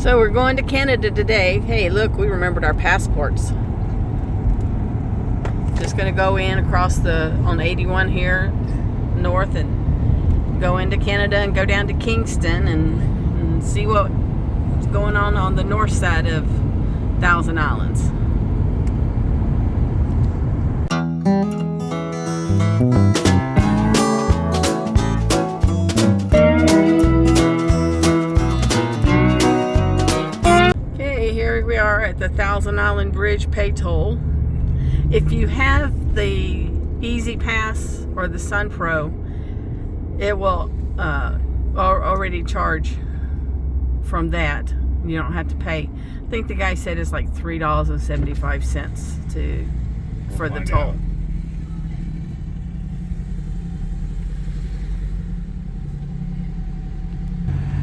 So we're going to Canada today. Hey, look, we remembered our passports. Just gonna go in across on 81 here north and go into Canada and go down to Kingston and see what's going on the north side of Thousand Islands. Okay, here we are at the Thousand Island Bridge pay toll. If you have the Easy Pass or the Sun Pro, it will already charge from that. You don't have to pay. I think the guy said it's like $3.75 for the toll. Out.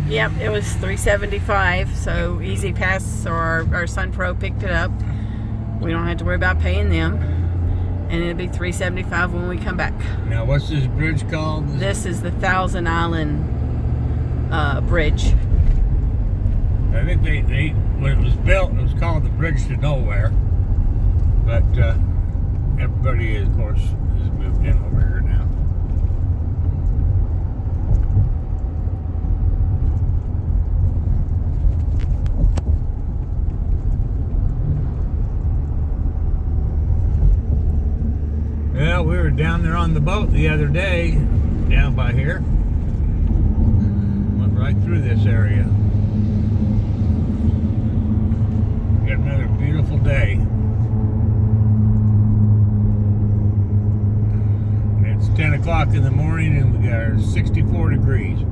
Yep, it was $3.75. So Easy Pass or our Sun Pro picked it up. We don't have to worry about paying them, and it'll be $3.75 when we come back. Now, what's this bridge called? This is the Thousand Island Bridge. I think they when it was built, it was called the Bridge to Nowhere. But everybody, of course, has moved in over here now. Well, we were down there on the boat the other day, down by here. Went right through this area. Got another beautiful day. It's 10 o'clock in the morning and we got 64 degrees. So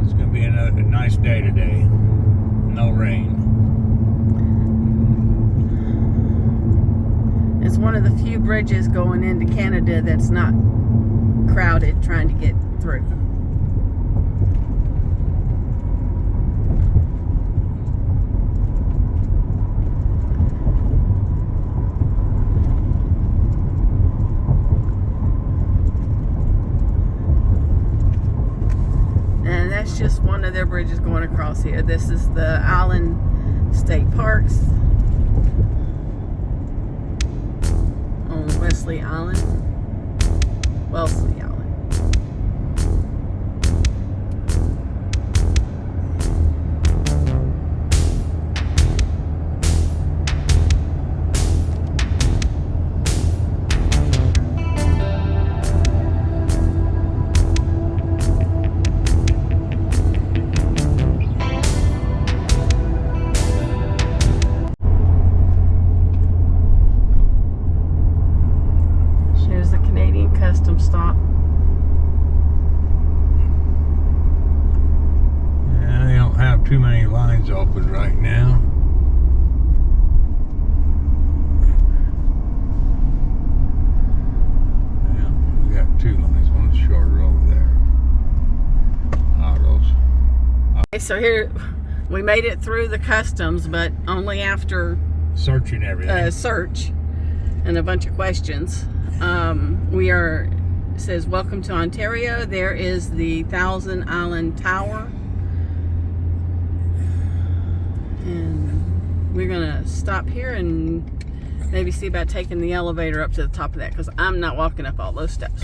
it's going to be a nice day today. No rain. It's one of the few bridges going into Canada that's not crowded trying to get through. And that's just one of their bridges going across here. This is the Island State Parks. Wellesley Island. Custom stop. Yeah, they don't have too many lines open right now. Yeah, we got two lines. One's shorter over there. Autos. Okay, so here we made it through the customs, but only after searching everything. Search and a bunch of questions. It says, welcome to Ontario. There is the Thousand Island Tower. And we're going to stop here and maybe see about taking the elevator up to the top of that, because I'm not walking up all those steps.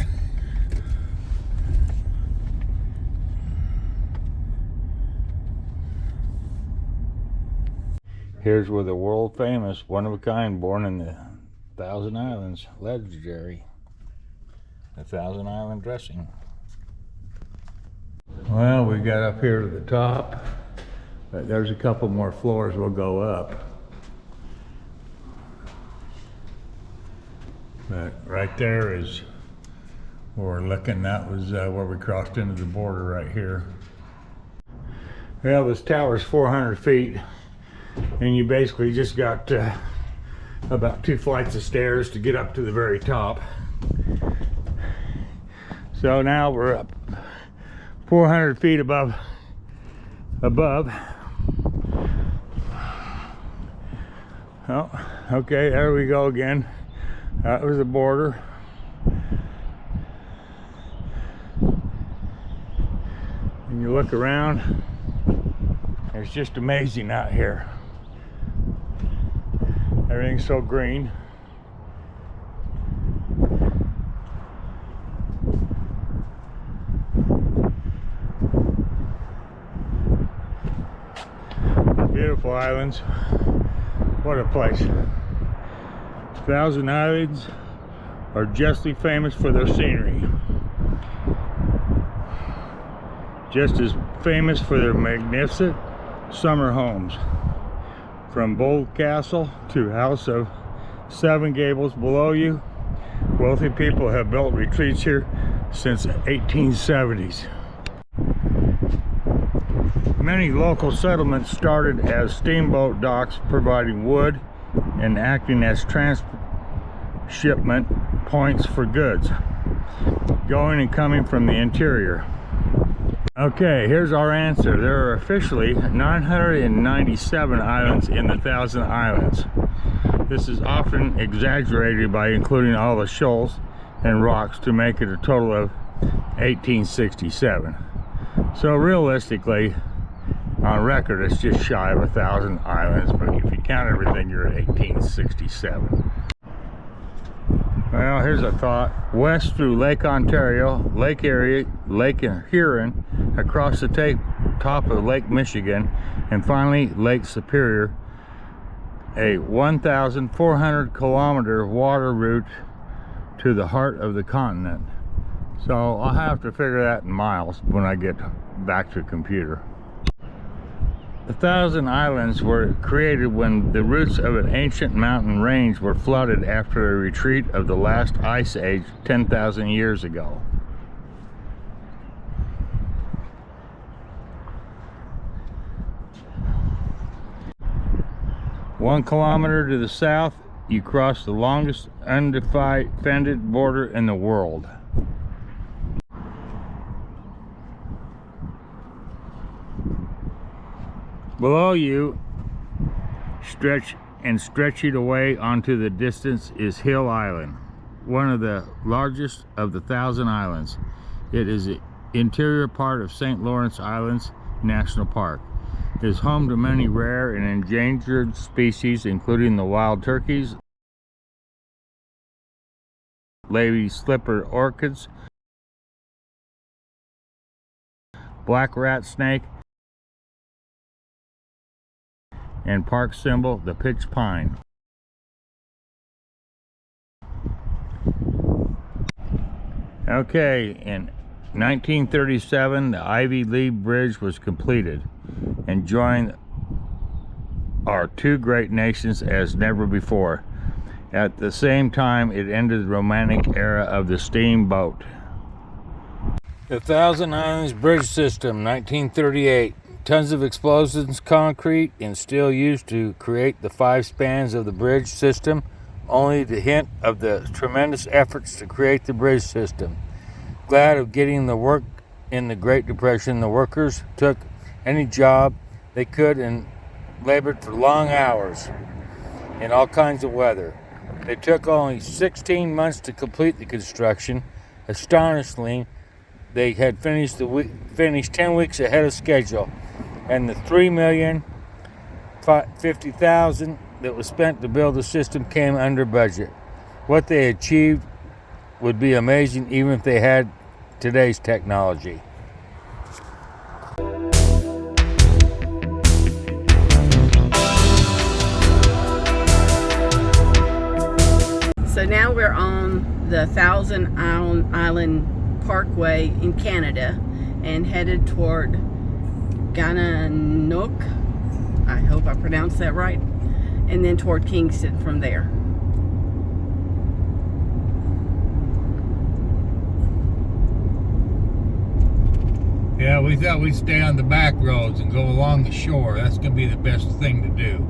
Here's where the world famous, one of a kind, born in the Thousand Islands, legendary. The Thousand Island dressing. Well, we got up here to the top, but there's a couple more floors we'll go up. But right there is where we're looking. That was where we crossed into the border right here. Well, this tower's 400 feet, and you basically just got about 2 flights of stairs to get up to the very top. So now we're up 400 feet above. Oh, okay, there we go again. That was the border. And you look around, It's just amazing out here. Everything's so green. Beautiful islands. What a place. Thousand Islands are justly famous for their scenery. Just as famous for their magnificent summer homes. From Bold Castle to House of Seven Gables below you, wealthy people have built retreats here since 1870s. Many local settlements started as steamboat docks, providing wood and acting as transshipment points for goods going and coming from the interior. Okay, here's our answer. There are officially 997 islands in the Thousand Islands. This is often exaggerated by including all the shoals and rocks to make it a total of 1867. So realistically, on record, it's just shy of 1,000 islands, but if you count everything, you're at 1867. Well, here's a thought. West through Lake Ontario, Lake Erie, Lake Huron, across the top of Lake Michigan, and finally Lake Superior, a 1,400 kilometer water route to the heart of the continent. So I'll have to figure that in miles when I get back to the computer. The Thousand Islands were created when the roots of an ancient mountain range were flooded after a retreat of the last ice age 10,000 years ago. One kilometer to the south, you cross the longest undefended border in the world. Below you, stretching away onto the distance, is Hill Island, one of the largest of the Thousand Islands. It is the interior part of St. Lawrence Islands National Park. It is home to many rare and endangered species, including the wild turkeys, lady slipper orchids, black rat snake, and park symbol, the pitch pine. Okay, in 1937, the Ivy League Bridge was completed and joined our two great nations as never before. At the same time, it ended the romantic era of the steamboat. The Thousand Islands Bridge System, 1938. Tons of explosives, concrete, and steel used to create the 5 spans of the bridge system, only the hint of the tremendous efforts to create the bridge system. Glad of getting the work in the Great Depression, the workers took any job they could and labored for long hours in all kinds of weather. They took only 16 months to complete the construction. Astonishingly, they had finished 10 weeks ahead of schedule. And the $3,050,000 that was spent to build the system came under budget. What they achieved would be amazing even if they had today's technology. So now we're on the Thousand Island Parkway in Canada and headed toward Gananoque, I hope I pronounced that right, and then toward Kingston from there. Yeah, we thought we'd stay on the back roads and go along the shore. That's going to be the best thing to do.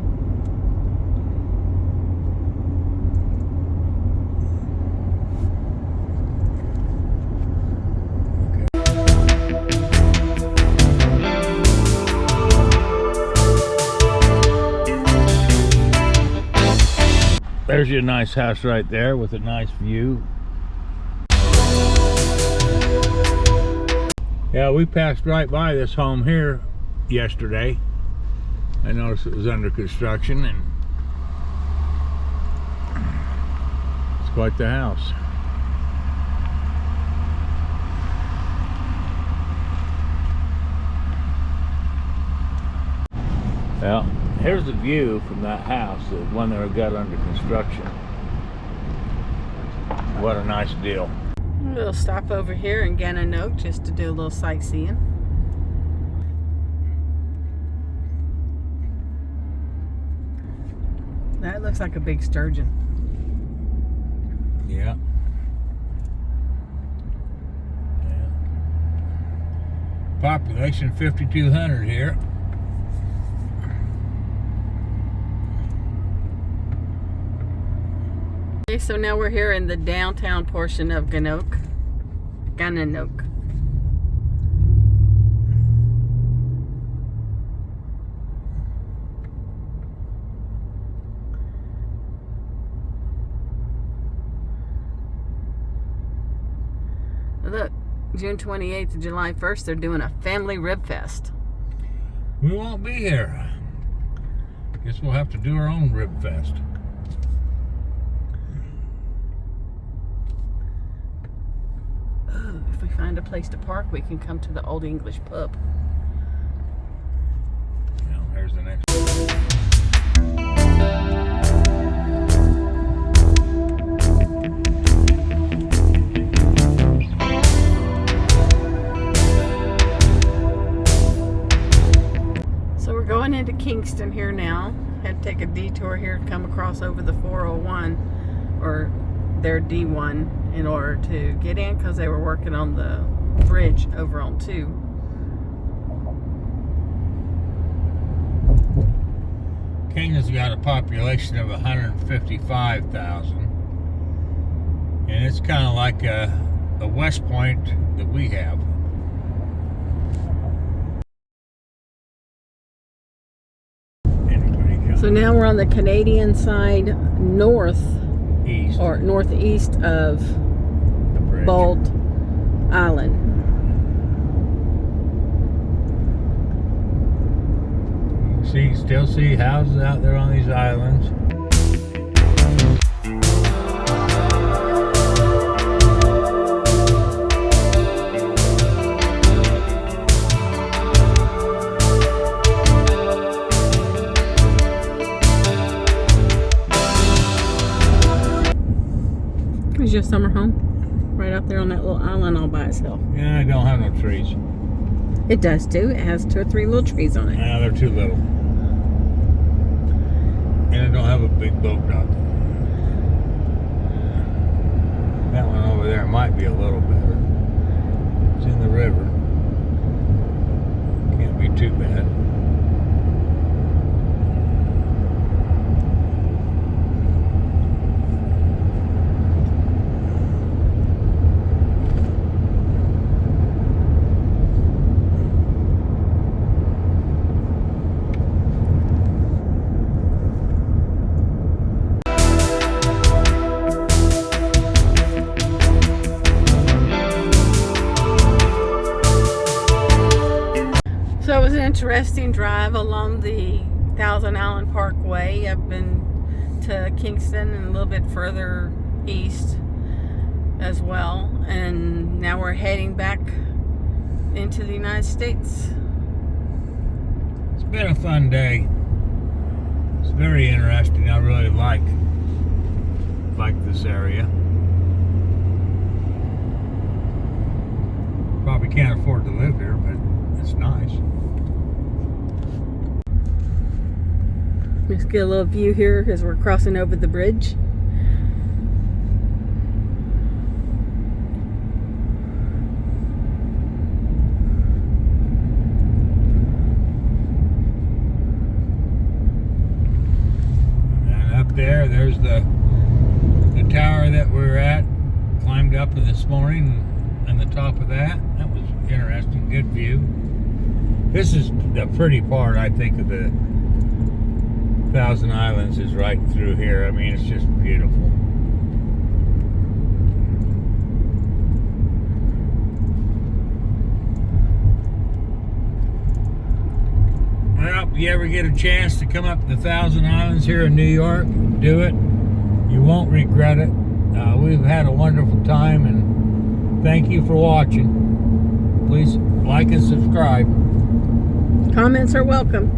There's your nice house right there with a nice view. Yeah, we passed right by this home here yesterday I noticed it was under construction, and it's quite the house. Well, here's the view from that house, the one that got under construction. What a nice deal. We'll stop over here in Gananoque just to do a little sightseeing. That looks like a big sturgeon. Yeah. Population 5,200 here. Okay, so now we're here in the downtown portion of Gananoque. Look, June 28th to July 1st, they're doing a family rib fest. We won't be here. Guess we'll have to do our own rib fest. Ooh, if we find a place to park, we can come to the Old English pub. Now, here's the next So we're going into Kingston here now. Had to take a detour here to come across over the 401 or their D1 in order to get in because they were working on the bridge over on 2. Kingston's got a population of 155,000, and it's kind of like a West Point that we have. So now we're on the Canadian side East. or northeast of The bridge. Bolt Island. Still see houses out there on these islands. Is your summer home? Right up there on that little island all by itself. Yeah, I don't have no trees. It does too. It has 2 or 3 little trees on it. Yeah, they're too little. And I don't have a big boat dock. That one over there might be a little better. It's in the river. Can't be too bad. So it was an interesting drive along the Thousand Island Parkway up into Kingston and a little bit further east as well. And now we're heading back into the United States. It's been a fun day. It's very interesting. I really like this area. Probably can't afford to live here, but it's nice. Let's get a little view here as we're crossing over the bridge. And up there's the tower that we're at. Climbed up this morning, and the top of that was interesting. Good view. This is the pretty part, I think, of the Thousand Islands is right through here. I mean, it's just beautiful. Well, if you ever get a chance to come up to the Thousand Islands here in New York, do it. You won't regret it. We've had a wonderful time, and thank you for watching. Please like and subscribe. Comments are welcome.